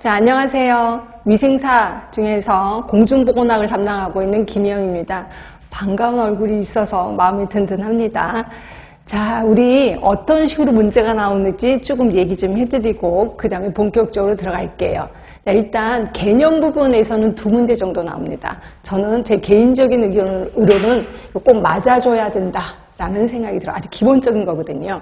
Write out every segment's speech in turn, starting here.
자, 안녕하세요. 위생사 중에서 공중보건학을 담당하고 있는 김희영입니다. 반가운 얼굴이 있어서 마음이 든든합니다. 자, 우리 어떤 식으로 문제가 나오는지 조금 얘기 좀 해드리고 그 다음에 본격적으로 들어갈게요. 자, 일단 개념 부분에서는 두 문제 정도 나옵니다. 저는 제 개인적인 의견으로는 꼭 맞아줘야 된다라는 생각이 들어요. 아주 기본적인 거거든요.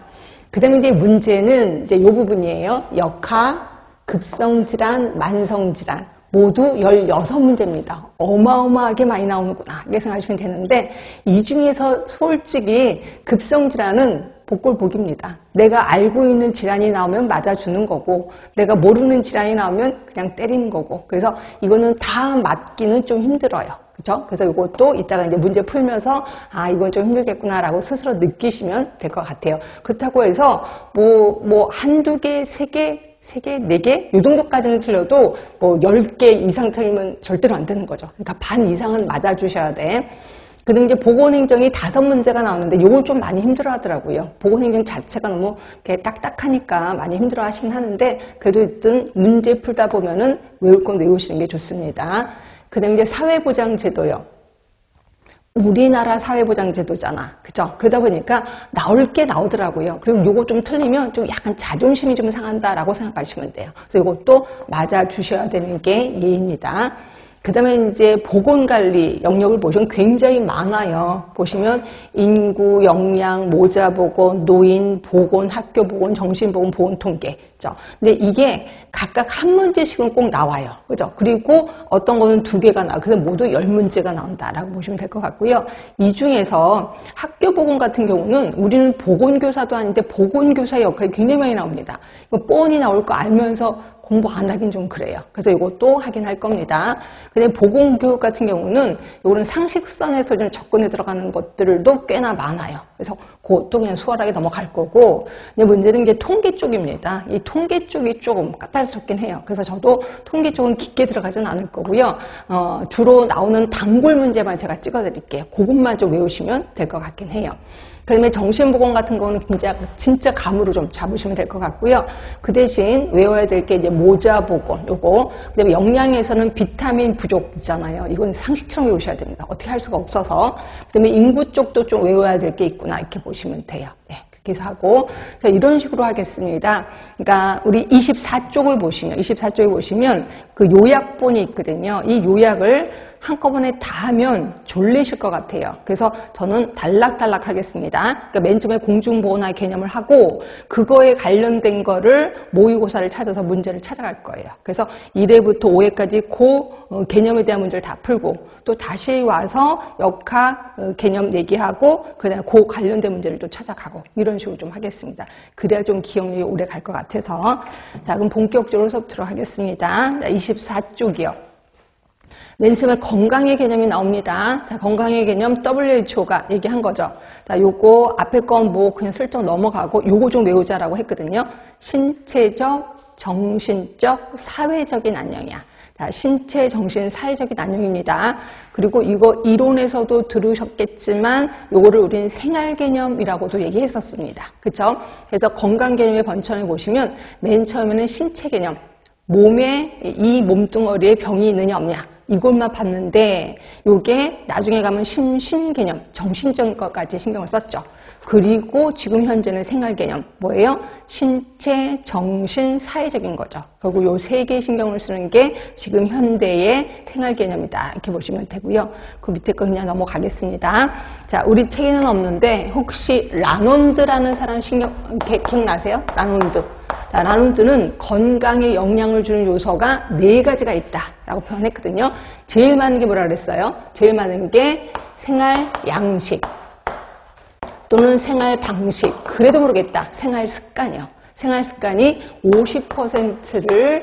그 다음에 이제 문제는 이제 이 부분이에요. 역학, 급성질환, 만성질환 모두 16문제입니다. 어마어마하게 많이 나오는구나 이렇게 생각하시면 되는데 이 중에서 솔직히 급성질환은 복골복입니다. 내가 알고 있는 질환이 나오면 맞아주는 거고 내가 모르는 질환이 나오면 그냥 때리는 거고 그래서 이거는 다 맞기는 좀 힘들어요. 그렇죠? 그래서 이것도 이따가 이제 문제 풀면서 아 이건 좀 힘들겠구나라고 스스로 느끼시면 될 것 같아요. 그렇다고 해서 뭐 한두 개, 세 개, 네 개? 이 정도까지는 틀려도 뭐 10개 이상 틀리면 절대로 안 되는 거죠. 그러니까 반 이상은 맞아주셔야 돼. 그다음 이제 보건행정이 5문제가 나오는데 요걸 좀 많이 힘들어 하더라고요. 보건행정 자체가 너무 이렇게 딱딱하니까 많이 힘들어 하시긴 하는데 그래도 일단 문제 풀다 보면은 외울 건 외우시는 게 좋습니다. 그다음 이제 사회보장제도요. 우리나라 사회보장제도잖아. 그죠? 그러다 보니까 나올 게 나오더라고요. 그리고 요거 좀 틀리면 좀 약간 자존심이 좀 상한다라고 생각하시면 돼요. 그래서 이것도 맞아주셔야 되는 게 예입니다. 그 다음에 이제 보건관리 영역을 보시면 굉장히 많아요. 보시면 인구, 역량, 모자보건, 노인, 보건, 학교보건, 정신보건, 보건통계. 그죠? 근데 이게 각각 한 문제씩은 꼭 나와요. 그죠? 그리고 어떤 거는 2개가 나와요. 그래서 모두 10문제가 나온다라고 보시면 될 것 같고요. 이 중에서 학교보건 같은 경우는 우리는 보건교사도 아닌데 보건교사 역할이 굉장히 많이 나옵니다. 이거 뻔히 나올 거 알면서 공부 안 하긴 좀 그래요. 그래서 이것도 하긴 할 겁니다. 근데 보건교육 같은 경우는 이거는 상식선에서 좀 접근해 들어가는 것들도 꽤나 많아요. 그래서 그것도 그냥 수월하게 넘어갈 거고, 근데 문제는 이제 통계 쪽입니다. 이 통계 쪽이 조금 까탈스럽긴 해요. 그래서 저도 통계 쪽은 깊게 들어가진 않을 거고요. 주로 나오는 단골 문제만 제가 찍어 드릴게요. 그것만 좀 외우시면 될 것 같긴 해요. 그 다음에 정신보건 같은 거는 진짜 감으로 좀 잡으시면 될 것 같고요. 그 대신 외워야 될 게 이제 모자보건, 요거. 그 다음에 영양에서는 비타민 부족 있잖아요. 이건 상식처럼 외우셔야 됩니다. 어떻게 할 수가 없어서. 그 다음에 인구 쪽도 좀 외워야 될 게 있구나. 이렇게 보시면 돼요. 네. 그렇게 해서 하고. 자, 이런 식으로 하겠습니다. 그러니까 우리 24쪽에 보시면 그 요약본이 있거든요. 이 요약을 한꺼번에 다 하면 졸리실 것 같아요. 그래서 저는 단락단락 하겠습니다. 그러니까 맨 처음에 공중보건학 개념을 하고 그거에 관련된 거를 모의고사를 찾아서 문제를 찾아갈 거예요. 그래서 1회부터 5회까지 그 개념에 대한 문제를 다 풀고 또 다시 와서 역학 개념 얘기하고 그다음에 그 관련된 문제를 또 찾아가고 이런 식으로 좀 하겠습니다. 그래야 좀 기억력이 오래 갈 것 같아서 자 그럼 본격적으로 수업 들어가겠습니다. 24쪽이요. 맨 처음에 건강의 개념이 나옵니다. 자, 건강의 개념 WHO가 얘기한 거죠. 자, 요거 앞에 건 뭐 그냥 슬쩍 넘어가고 요거 좀 외우자라고 했거든요. 신체적, 정신적, 사회적인 안녕이야. 자, 신체, 정신, 사회적인 안녕입니다. 그리고 이거 이론에서도 들으셨겠지만 요거를 우리는 생활 개념이라고도 얘기했었습니다. 그쵸? 그래서 건강 개념의 번천을 보시면 맨 처음에는 신체 개념. 몸에 이 몸뚱어리에 병이 있느냐 없냐 이것만 봤는데 요게 나중에 가면 심신 개념 정신적인 것까지 신경을 썼죠. 그리고 지금 현재는 생활 개념 뭐예요? 신체, 정신, 사회적인 거죠. 그리고 요 3개 신경을 쓰는 게 지금 현대의 생활 개념이다 이렇게 보시면 되고요. 그 밑에 거 그냥 넘어가겠습니다. 자, 우리 책에는 없는데 혹시 라논드라는 사람 기억나세요? 라논드. 자, 라논드는 건강에 영향을 주는 요소가 4가지가 있다라고 표현했거든요. 제일 많은 게 뭐라 그랬어요? 제일 많은 게 생활 양식 또는 생활 방식. 그래도 모르겠다. 생활 습관이요. 생활 습관이 50%를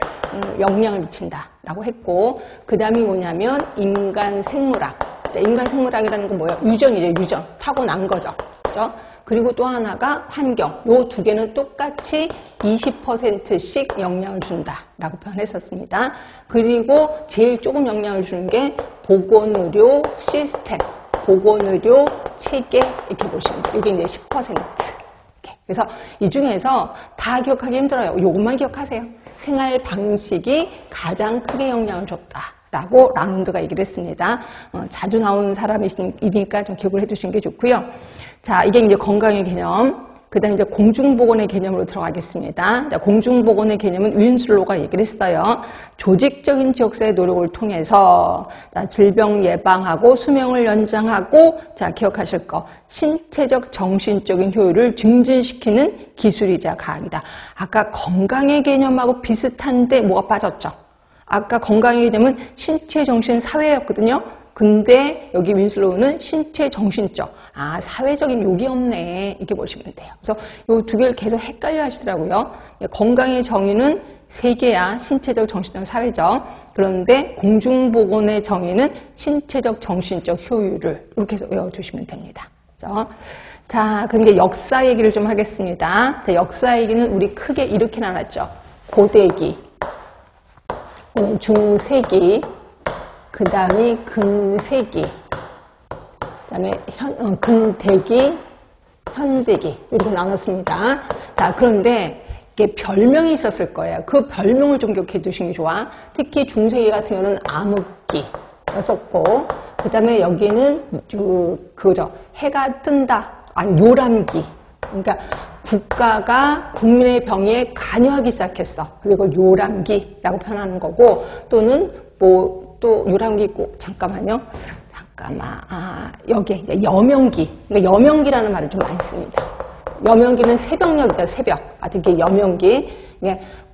영향을 미친다라고 했고 그 다음이 뭐냐면 인간 생물학. 인간 생물학이라는 건 뭐예요? 유전이죠. 유전. 타고난 거죠. 그렇죠? 그리고 또 하나가 환경. 요 2개는 똑같이 20%씩 영향을 준다라고 표현했었습니다. 그리고 제일 조금 영향을 주는 게 보건의료 시스템, 보건의료 체계 이렇게 보시면 돼요. 이게 이제 10%. 그래서 이 중에서 다 기억하기 힘들어요. 이것만 기억하세요. 생활 방식이 가장 크게 영향을 줬다라고 라운드가 얘기를 했습니다. 자주 나오는 사람이니까 좀 기억을 해두시는 게 좋고요. 자, 이게 이제 건강의 개념. 그 다음에 이제 공중보건의 개념으로 들어가겠습니다. 자, 공중보건의 개념은 윈슬로우가 얘기를 했어요. 조직적인 지역사회 노력을 통해서 질병 예방하고 수명을 연장하고, 자, 기억하실 거, 신체적, 정신적인 효율을 증진시키는 기술이자 과학이다. 아까 건강의 개념하고 비슷한데 뭐가 빠졌죠? 아까 건강의 개념은 신체, 정신, 사회였거든요. 근데 여기 윈슬로우는 신체, 정신적, 사회적인 욕이 없네, 이렇게 보시면 돼요. 그래서 이 두 개를 계속 헷갈려 하시더라고요. 건강의 정의는 세 개야. 신체적, 정신적, 사회적. 그런데 공중보건의 정의는 신체적, 정신적 효율을 이렇게 해서 외워주시면 됩니다. 그렇죠? 자, 그럼 이제 역사 얘기를 좀 하겠습니다. 자, 역사 얘기는 우리 크게 이렇게 나눴죠. 고대기, 중세기, 그 다음에 근세기, 그 다음에 근대기, 현대기 이렇게 나눴습니다. 자, 그런데 이게 별명이 있었을 거예요. 그 별명을 좀 기억해 두시는 게 좋아. 특히 중세기 같은 경우는 암흑기였었고, 그 다음에 여기는 그거죠. 해가 뜬다. 아니, 요람기. 그러니까 국가가 국민의 병에 관여하기 시작했어. 그리고 요람기라고 표현하는 거고, 또는 또 요람기 있고, 잠깐만, 여기 여명기. 그러니까 여명기라는 말을 좀 많이 씁니다. 여명기는 새벽녘이죠, 새벽. 특히 여명기.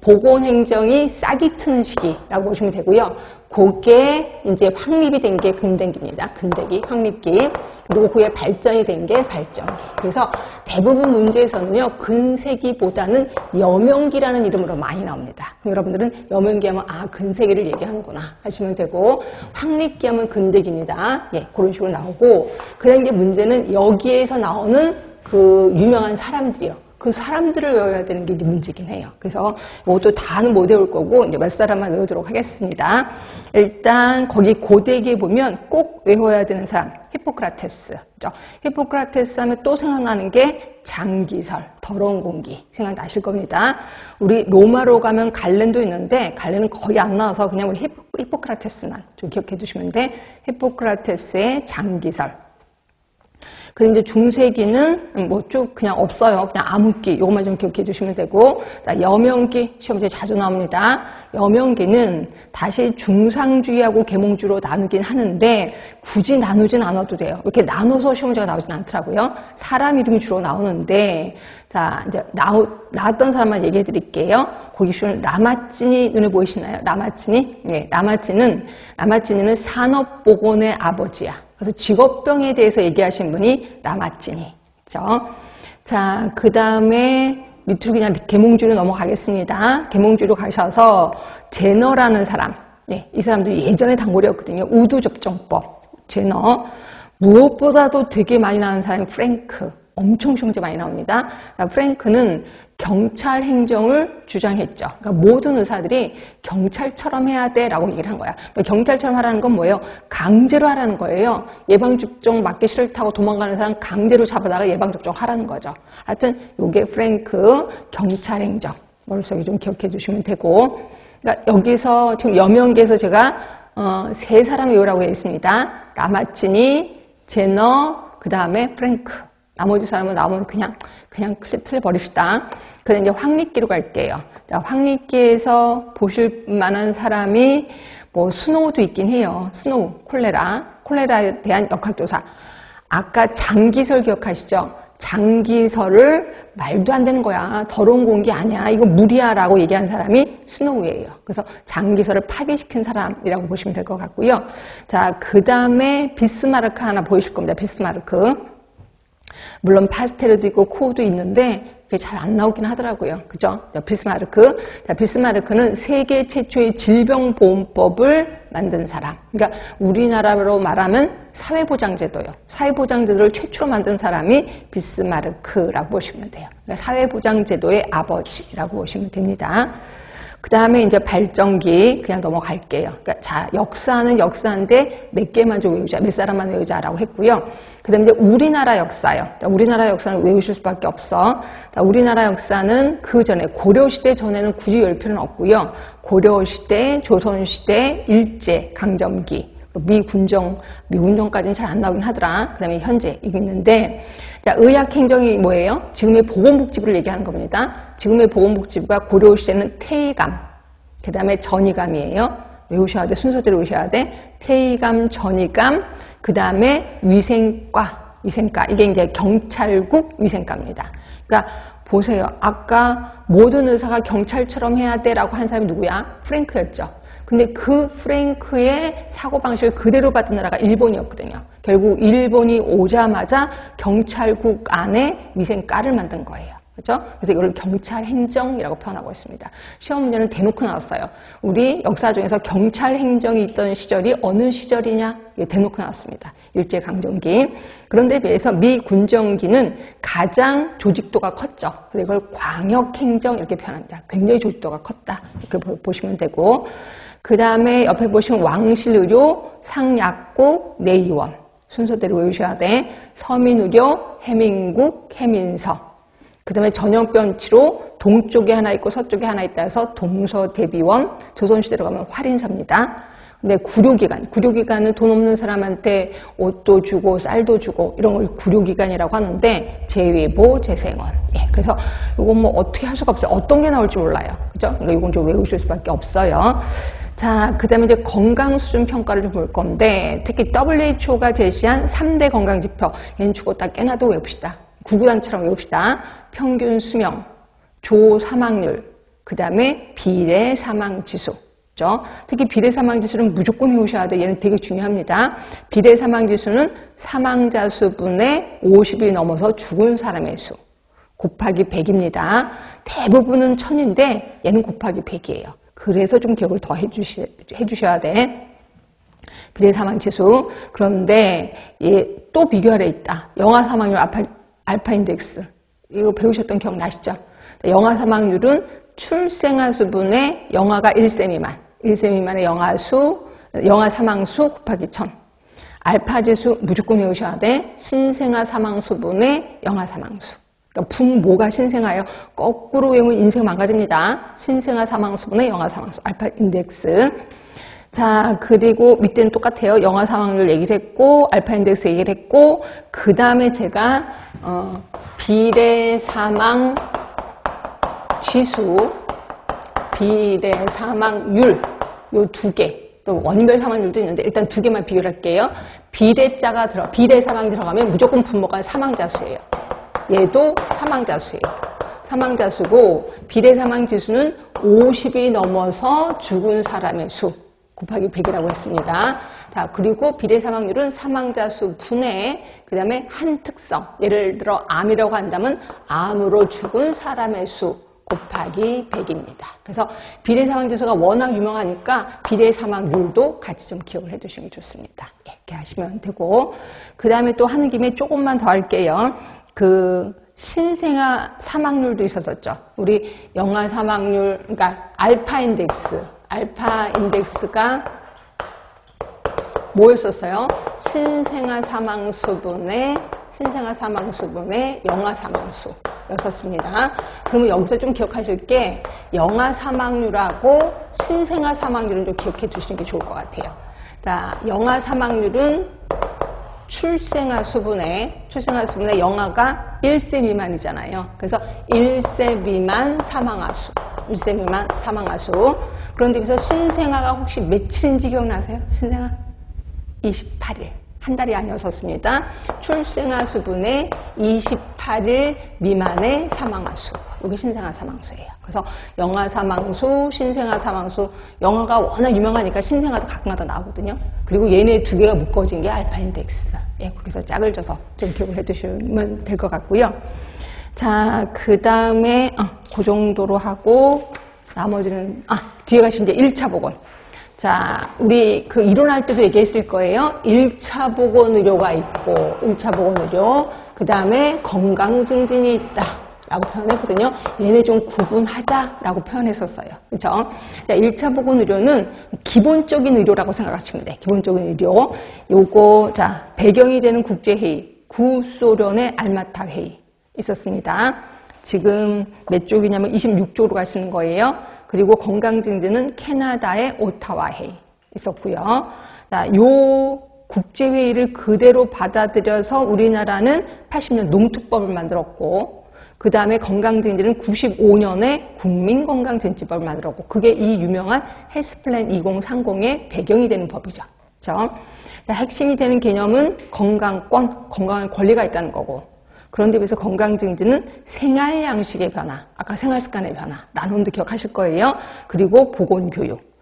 보건행정이 싹이 트는 시기라고 보시면 되고요. 그게 이제 확립이 된 게 근대기입니다. 근대기, 확립기. 그리고 그게 발전이 된 게 발전기. 그래서 대부분 문제에서는요, 근세기보다는 여명기라는 이름으로 많이 나옵니다. 그럼 여러분들은 여명기 하면, 근세기를 얘기하는구나 하시면 되고, 확립기 하면 근대기입니다. 예, 그런 식으로 나오고, 그 다음에 문제는 여기에서 나오는 그 유명한 사람들이요. 그 사람들을 외워야 되는 게 이제 문제긴 해요. 그래서 이것도 다는 못 외울 거고 이제 몇 사람만 외우도록 하겠습니다. 일단 거기 고대기에 보면 꼭 외워야 되는 사람, 히포크라테스. 그렇죠? 히포크라테스 하면 또 생각나는 게 장기설, 더러운 공기 생각나실 겁니다. 우리 로마로 가면 갈렌도 있는데 갈렌은 거의 안 나와서 그냥 우리 히포크라테스만 좀 기억해 두시면 돼. 히포크라테스의 장기설. 그리고 이제 중세기는 뭐 쭉 그냥 없어요. 그냥 암흑기, 이것만 좀 기억해 주시면 되고, 여명기, 시험지에 자주 나옵니다. 여명기는 다시 중상주의하고 계몽주의로 나누긴 하는데, 굳이 나누진 않아도 돼요. 이렇게 나눠서 시험지가 나오진 않더라고요. 사람 이름이 주로 나오는데, 자, 이제 나왔던 사람만 얘기해 드릴게요. 거기 보시면 라마찌니 눈에 보이시나요? 라마찌니? 네, 라마찌니는 산업보건의 아버지야. 그래서 직업병에 대해서 얘기하신 분이 라마찌니. 그죠? 자, 그 다음에 밑으로 그냥 계몽주의로 넘어가겠습니다. 계몽주의로 가셔서 제너라는 사람. 네, 이 사람도 예전에 단골이었거든요. 우두접종법. 제너. 무엇보다도 되게 많이 나오는 사람이 프랭크. 엄청 시험지 많이 나옵니다. 프랭크는 경찰 행정을 주장했죠. 그러니까 모든 의사들이 경찰처럼 해야 돼라고 얘기를 한 거야. 그러니까 경찰처럼 하라는 건 뭐예요? 강제로 하라는 거예요. 예방접종 맞기 싫다고 도망가는 사람 강제로 잡아다가 예방접종 하라는 거죠. 하여튼 요게 프랭크 경찰 행정. 머릿속에 좀 기억해 주시면 되고. 그러니까 여기서 지금 여명기에서 제가 세 사람 외우라고 했습니다. 라마치니, 제너, 그 다음에 프랭크. 나머지 사람은 나오면 그냥 틀 버립시다. 그런데 이제 확립기로 갈게요. 자, 확립기에서 보실 만한 사람이 뭐 스노우도 있긴 해요. 스노우, 콜레라에 대한 역학조사. 아까 장기설 기억하시죠? 장기설을 말도 안 되는 거야. 더러운 공기 아니야. 이거 물이야. 라고 얘기한 사람이 스노우예요. 그래서 장기설을 파괴시킨 사람이라고 보시면 될 것 같고요. 자, 그 다음에 비스마르크 하나 보이실 겁니다. 비스마르크. 물론 파스텔도 있고 코우도 있는데 그게 잘 안 나오긴 하더라고요. 그죠? 비스마르크. 자, 비스마르크는 세계 최초의 질병보험법을 만든 사람. 그러니까 우리나라로 말하면 사회보장제도요. 사회보장제도를 최초로 만든 사람이 비스마르크라고 보시면 돼요. 그러니까 사회보장제도의 아버지라고 보시면 됩니다. 그 다음에 이제 발전기 그냥 넘어갈게요. 그러니까 자, 역사는 역사인데 몇 개만 좀 외우자, 몇 사람만 외우자라고 했고요. 그 다음에 이제 우리나라 역사요. 우리나라 역사는 외우실 수밖에 없어. 우리나라 역사는 그 전에, 고려시대 전에는 굳이 외울 필요는 없고요. 고려시대, 조선시대, 일제, 강점기, 미군정까지는 잘 안 나오긴 하더라. 그 다음에 현재 이게 있는데, 자, 의학행정이 뭐예요? 지금의 보건복지부를 얘기하는 겁니다. 지금의 보건복지부가 고려시대는 태의감, 그 다음에 전의감이에요. 외우셔야 돼. 순서대로 외우셔야 돼. 태의감, 전의감, 그 다음에 위생과. 이게 이제 경찰국 위생과입니다. 그러니까 보세요. 아까 모든 의사가 경찰처럼 해야 돼라고 한 사람이 누구야? 프랭크였죠. 근데 그 프랭크의 사고방식을 그대로 받은 나라가 일본이었거든요. 결국 일본이 오자마자 경찰국 안에 위생과를 만든 거예요. 그렇죠? 그래서 이걸 경찰행정이라고 표현하고 있습니다. 시험 문제는 대놓고 나왔어요. 우리 역사 중에서 경찰행정이 있던 시절이 어느 시절이냐? 이게 대놓고 나왔습니다. 일제강점기. 그런데 비해서 미군정기는 가장 조직도가 컸죠. 그래서 이걸 광역행정 이렇게 표현합니다. 굉장히 조직도가 컸다. 이렇게 보시면 되고. 그 다음에 옆에 보시면 왕실의료, 상약국, 내의원. 순서대로 외우셔야 돼. 서민의료, 해민국, 해민서. 그 다음에 전염병 치료, 동쪽에 하나 있고 서쪽에 하나 있다 해서 동서대비원, 조선시대로 가면 활인사입니다. 근데 구료기관은 돈 없는 사람한테 옷도 주고 쌀도 주고 이런 걸 구료기관이라고 하는데, 재위보, 재생원. 예, 그래서 이건 뭐 어떻게 할 수가 없어요. 어떤 게 나올지 몰라요. 그죠? 그러니까 이건 좀 외우실 수밖에 없어요. 자, 그 다음에 이제 건강수준 평가를 좀 볼 건데, 특히 WHO가 제시한 3대 건강지표, 얘는 죽었다 깨나도 외웁시다. 구구단처럼 외웁시다. 평균 수명, 조사망률, 그 다음에 비례 사망지수. 그렇죠? 특히 비례 사망지수는 무조건 외우셔야 돼. 얘는 되게 중요합니다. 비례 사망지수는 사망자 수분의 50이 넘어서 죽은 사람의 수 곱하기 100입니다. 대부분은 1000인데 얘는 곱하기 100이에요. 그래서 좀 기억을 더 해주셔야 돼. 비례 사망지수. 그런데 얘 또 비교하래 있다. 영아 사망률 알파 인덱스. 이거 배우셨던 기억 나시죠? 영아 사망률은 출생아 수분의 영아가 1세 미만. 1세 미만의 영아 사망수 곱하기 1000. 알파 지수 무조건 외우셔야 돼. 신생아 사망 수분의 영아 사망수. 그러니까 분모가 신생아예요. 거꾸로 외우면 인생 망가집니다. 신생아 사망 수분의 영아 사망수. 알파 인덱스. 자, 그리고 밑에는 똑같아요. 영아 사망률 얘기를 했고, 알파 인덱스 얘기를 했고, 그 다음에 제가, 비례 사망 지수, 비례 사망률, 요 두 개. 또 원인별 사망률도 있는데, 일단 두 개만 비교를 할게요. 비례 사망이 들어가면 무조건 분모가 사망자 수예요. 얘도 사망자 수예요. 사망자 수고, 비례 사망 지수는 50이 넘어서 죽은 사람의 수. 곱하기 100이라고 했습니다. 자, 그리고 비례 사망률은 사망자 수 분의, 그 다음에 한 특성. 예를 들어 암이라고 한다면 암으로 죽은 사람의 수 곱하기 100입니다. 그래서 비례 사망 지수가 워낙 유명하니까 비례 사망률도 같이 좀 기억을 해 두시면 좋습니다. 이렇게 하시면 되고, 그 다음에 또 하는 김에 조금만 더 할게요. 신생아 사망률도 있었었죠. 우리 영아 사망률, 그러니까 알파 인덱스가 뭐였었어요? 신생아 사망수분의 영아 사망수였었습니다. 그러면 여기서 좀 기억하실 게 영아 사망률하고 신생아 사망률을 좀 기억해 두시는 게 좋을 것 같아요. 자, 영아 사망률은 출생아 수분의 영아가 1세 미만이잖아요. 그래서 1세 미만 사망아수. 그런데 여기서 신생아가 혹시 며칠인지 기억나세요? 신생아? 28일. 한 달이 아니었었습니다. 출생아 수분의 28일 미만의 사망아수. 이게 신생아 사망수예요. 그래서 영아 사망수, 신생아 사망수. 영아가 워낙 유명하니까 신생아도 가끔가다 나오거든요. 그리고 얘네 두 개가 묶어진 게 알파 인덱스. 예, 그래서 짝을 져서 좀 기억을 해두시면 될 것 같고요. 자, 그 다음에 그 정도로 하고 나머지는 뒤에 가시면 이제 1차 보건. 자, 우리 이론할 때도 얘기했을 거예요. 1차 보건 의료가 있고, 1차 보건 의료, 그 다음에 건강 증진이 있다. 라고 표현했거든요. 얘네 좀 구분하자라고 표현했었어요. 그렇죠? 자, 1차 보건 의료는 기본적인 의료라고 생각하시면 돼. 기본적인 의료. 요거 자, 배경이 되는 국제회의, 구소련의 알마타 회의 있었습니다. 지금 몇 쪽이냐면 26쪽으로 가시는 거예요. 그리고 건강증진은 캐나다의 오타와 회의 있었고요. 자, 요 국제회의를 그대로 받아들여서 우리나라는 80년 농특법을 만들었고, 그 다음에 건강증진은 95년에 국민건강증진법을 만들었고, 그게 이 유명한 헬스플랜 2030의 배경이 되는 법이죠. 그렇죠? 핵심이 되는 개념은 건강권, 건강할 권리가 있다는 거고, 그런데 비해서 건강증진은 생활 양식의 변화, 아까 생활 습관의 변화, 나눔도 기억하실 거예요. 그리고 보건교육.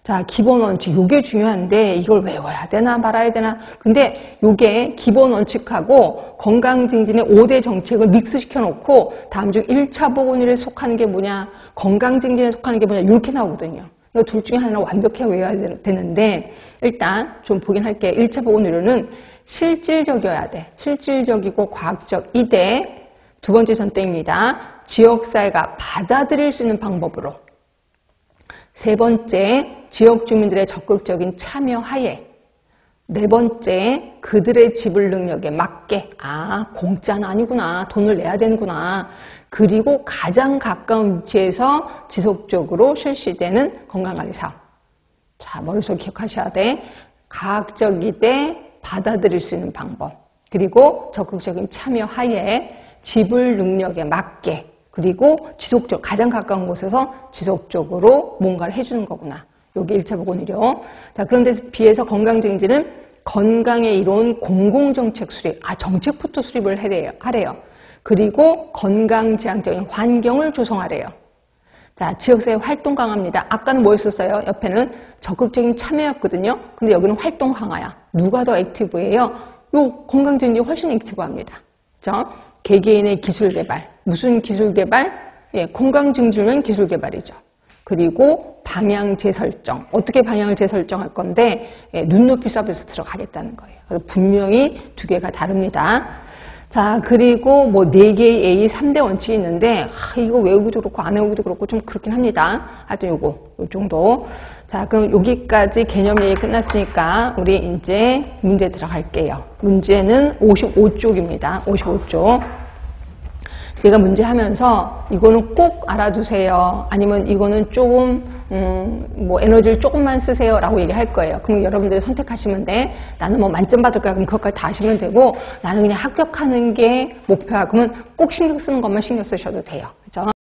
자, 기본 원칙, 요게 중요한데 이걸 외워야 되나 말아야 되나. 근데 요게 기본 원칙하고 건강증진의 5대 정책을 믹스시켜 놓고 다음 중 1차 보건의료에 속하는 게 뭐냐, 건강증진에 속하는 게 뭐냐, 이렇게 나오거든요. 이거 둘 중에 하나를 완벽히 외워야 되는데 일단 좀 보긴 할게요. 1차 보건의료는 실질적이어야 돼. 실질적이고 과학적이되, 두 번째 선택입니다. 지역사회가 받아들일 수 있는 방법으로. 세 번째, 지역 주민들의 적극적인 참여 하에. 네 번째, 그들의 지불 능력에 맞게. 아, 공짜는 아니구나. 돈을 내야 되는구나. 그리고 가장 가까운 위치에서 지속적으로 실시되는 건강관리 사업. 자, 머릿속에 기억하셔야 돼. 과학적이되 받아들일 수 있는 방법. 그리고 적극적인 참여 하에 지불 능력에 맞게. 그리고 지속적으로, 가장 가까운 곳에서 지속적으로 뭔가를 해주는 거구나. 요게 1차 보건의료. 자, 그런데 비해서 건강증진은 건강에 이로운 공공정책 수립, 정책부터 수립을 하래요. 그리고 건강지향적인 환경을 조성하래요. 자, 지역사회 활동 강화입니다. 아까는 뭐였었어요? 옆에는 적극적인 참여였거든요. 근데 여기는 활동 강화야. 누가 더 액티브해요? 요 건강증진이 훨씬 액티브합니다. 그죠? 개개인의 기술 개발. 무슨 기술 개발? 예, 건강증진은 기술 개발이죠. 그리고 방향 재설정. 어떻게 방향을 재설정할 건데, 예, 눈높이 서비스 들어가겠다는 거예요. 그래서 분명히 두 개가 다릅니다. 자, 그리고 뭐 4개의 A, 3대 원칙이 있는데, 이거 외우기도 그렇고 안 외우기도 그렇고 좀 그렇긴 합니다. 하여튼 요 정도. 자, 그럼 여기까지 개념 얘기 끝났으니까 우리 이제 문제 들어갈게요. 문제는 55쪽입니다. 55쪽. 제가 문제 하면서 이거는 꼭 알아두세요. 아니면 이거는 조금 뭐 에너지를 조금만 쓰세요 라고 얘기할 거예요. 그럼 여러분들이 선택하시면 돼. 나는 뭐 만점 받을 거야. 그럼 그것까지 다 하시면 되고, 나는 그냥 합격하는 게 목표야. 그러면 꼭 신경 쓰는 것만 신경 쓰셔도 돼요.